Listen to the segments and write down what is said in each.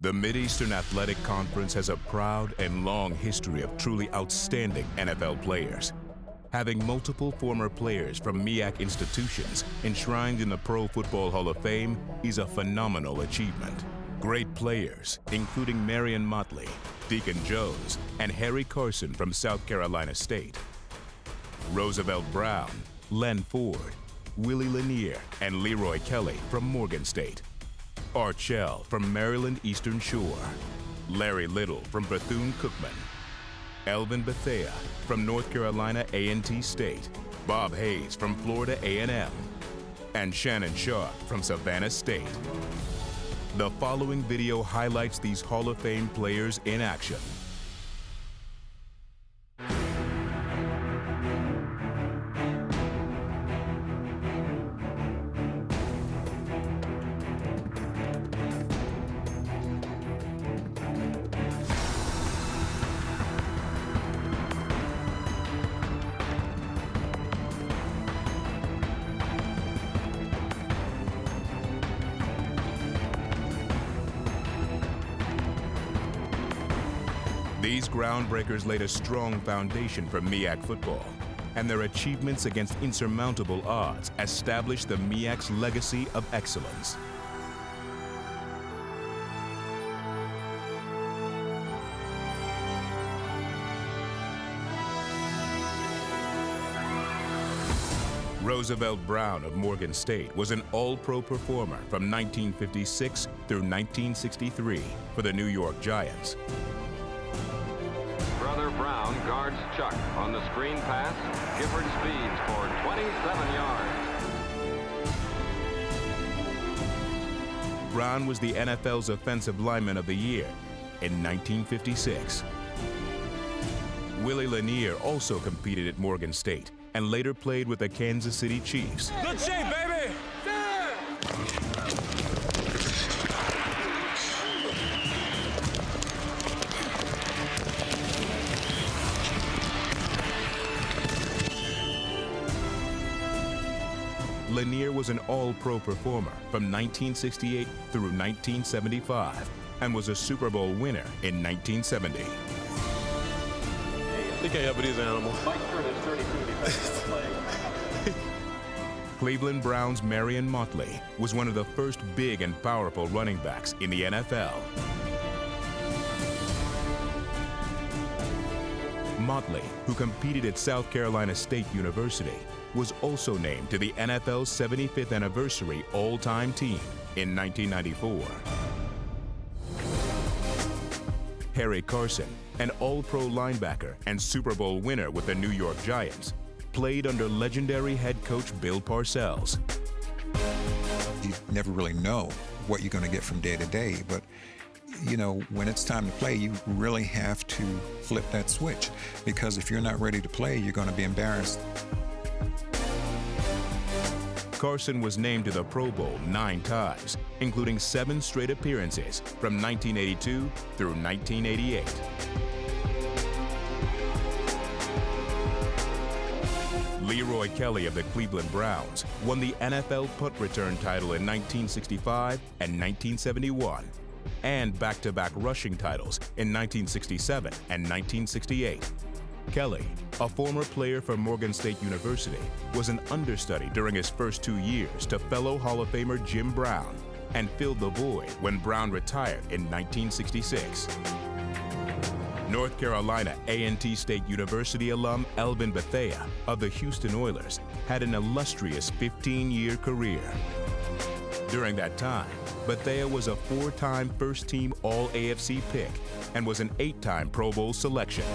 The Mid-Eastern Athletic Conference has a proud and long history of truly outstanding NFL players. Having multiple former players from MEAC institutions enshrined in the Pro Football Hall of Fame is a phenomenal achievement. Great players, including Marion Motley, Deacon Jones, and Harry Carson from South Carolina State, Roosevelt Brown, Len Ford, Willie Lanier, and Leroy Kelly from Morgan State, Archell from Maryland Eastern Shore, Larry Little from Bethune-Cookman, Elvin Bethea from North Carolina A&T State, Bob Hayes from Florida A&M, and Shannon Sharp from Savannah State. The following video highlights these Hall of Fame players in action. These groundbreakers laid a strong foundation for MEAC football, and their achievements against insurmountable odds established the MEAC's legacy of excellence. Roosevelt Brown of Morgan State was an All-Pro performer from 1956 through 1963 for the New York Giants. Brother Brown guards Chuck on the screen pass. Gifford speeds for 27 yards. Brown was the NFL's Offensive Lineman of the Year in 1956. Willie Lanier also competed at Morgan State and later played with the Kansas City Chiefs. Good shape, baby! Lanier was an All-Pro performer from 1968 through 1975 and was a Super Bowl winner in 1970. He can't help it, he's an animal. Cleveland Browns' Marion Motley was one of the first big and powerful running backs in the NFL. Motley, who competed at South Carolina State University, was also named to the NFL's 75th anniversary all-time team in 1994. Harry Carson, an All-Pro linebacker and Super Bowl winner with the New York Giants, played under legendary head coach Bill Parcells. You never really know what you're going to get from day to day, but you know, when it's time to play, you really have to flip that switch, because if you're not ready to play, you're going to be embarrassed. Carson was named to the Pro Bowl 9 times, including 7 straight appearances from 1982 through 1988. Leroy Kelly of the Cleveland Browns won the NFL punt return title in 1965 and 1971, and back-to-back rushing titles in 1967 and 1968. Kelly, a former player for Morgan State University, was an understudy during his first 2 years to fellow Hall of Famer Jim Brown and filled the void when Brown retired in 1966. North Carolina A&T State University alum Elvin Bethea of the Houston Oilers had an illustrious 15-year career. During that time, Bethea was a 4-time first-team All-AFC pick and was an 8-time Pro Bowl selection.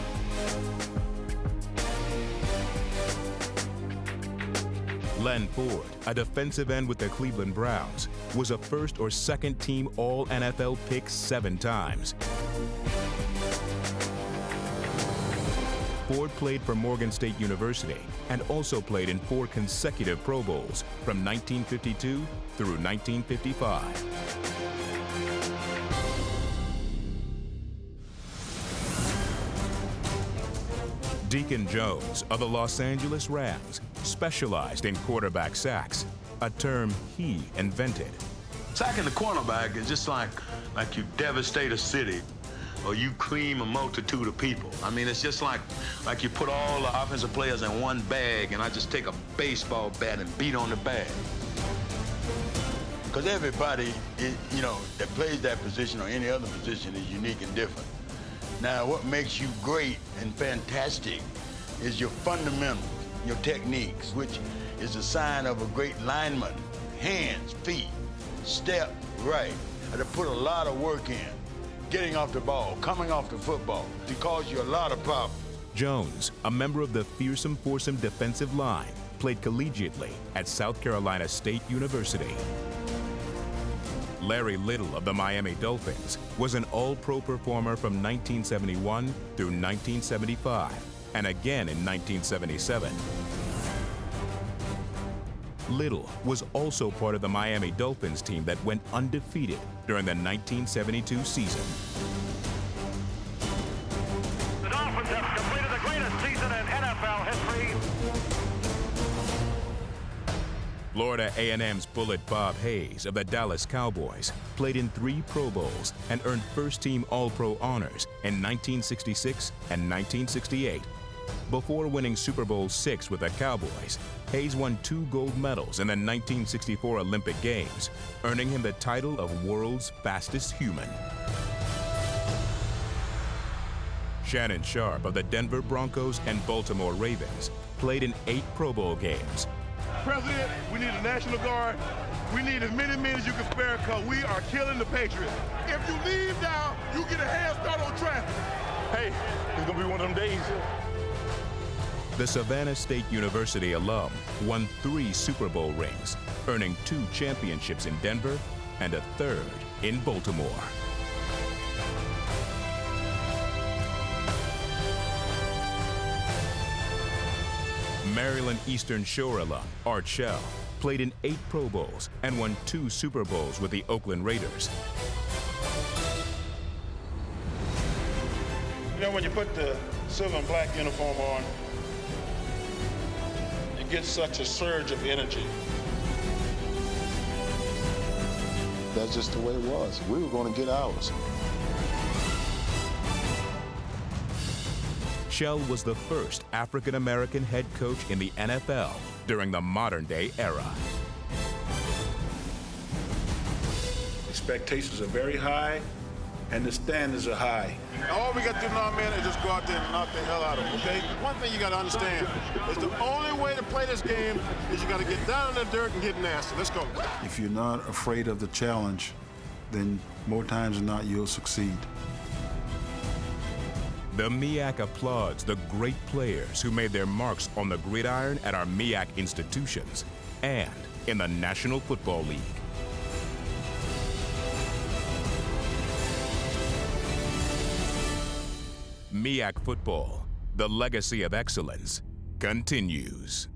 Len Ford, a defensive end with the Cleveland Browns, was a first or second team All-NFL pick 7 times. Ford played for Morgan State University and also played in 4 consecutive Pro Bowls from 1952 through 1955. Deacon Jones of the Los Angeles Rams specialized in quarterback sacks, a term he invented. Sacking the cornerback is just like like you devastate a city or you cream a multitude of people. I mean, it's just like you put all the offensive players in one bag and I just take a baseball bat and beat on the bag. Because everybody, that plays that position or any other position is unique and different. Now, what makes you great and fantastic is your fundamentals, your techniques, which is a sign of a great lineman. Hands, feet, step, right. I had to put a lot of work in. Getting off the ball, coming off the football. It caused you a lot of problems. Jones, a member of the fearsome foursome defensive line, played collegiately at South Carolina State University. Larry Little of the Miami Dolphins was an all-pro performer from 1971 through 1975, and again in 1977. Little was also part of the Miami Dolphins team that went undefeated during the 1972 season. The Dolphins have completed the greatest season in NFL history. Florida A&M's Bullet Bob Hayes of the Dallas Cowboys played in 3 Pro Bowls and earned first-team All-Pro honors in 1966 and 1968. Before winning Super Bowl VI with the Cowboys, Hayes won 2 gold medals in the 1964 Olympic Games, earning him the title of World's Fastest Human. Shannon Sharp of the Denver Broncos and Baltimore Ravens played in 8 Pro Bowl games. President, we need a National Guard. We need as many men as you can spare because we are killing the Patriots. If you leave now, you get a head start on traffic. Hey, it's gonna be one of them days. The Savannah State University alum won 3 Super Bowl rings, earning 2 championships in Denver and a 3rd in Baltimore. Maryland Eastern Shore alum Art Shell played in 8 Pro Bowls and won 2 Super Bowls with the Oakland Raiders. You know, when you put the silver and black uniform on, you get such a surge of energy. That's just the way it was. We were going to get ours. Shell was the first African-American head coach in the NFL during the modern-day era. Expectations are very high, and the standards are high. All we got to do now, man, is just go out there and knock the hell out of them, okay? One thing you got to understand is the only way to play this game is you got to get down in the dirt and get nasty. Let's go. If you're not afraid of the challenge, then more times than not, you'll succeed. The MEAC applauds the great players who made their marks on the gridiron at our MEAC institutions and in the National Football League. MEAC football, the legacy of excellence, continues.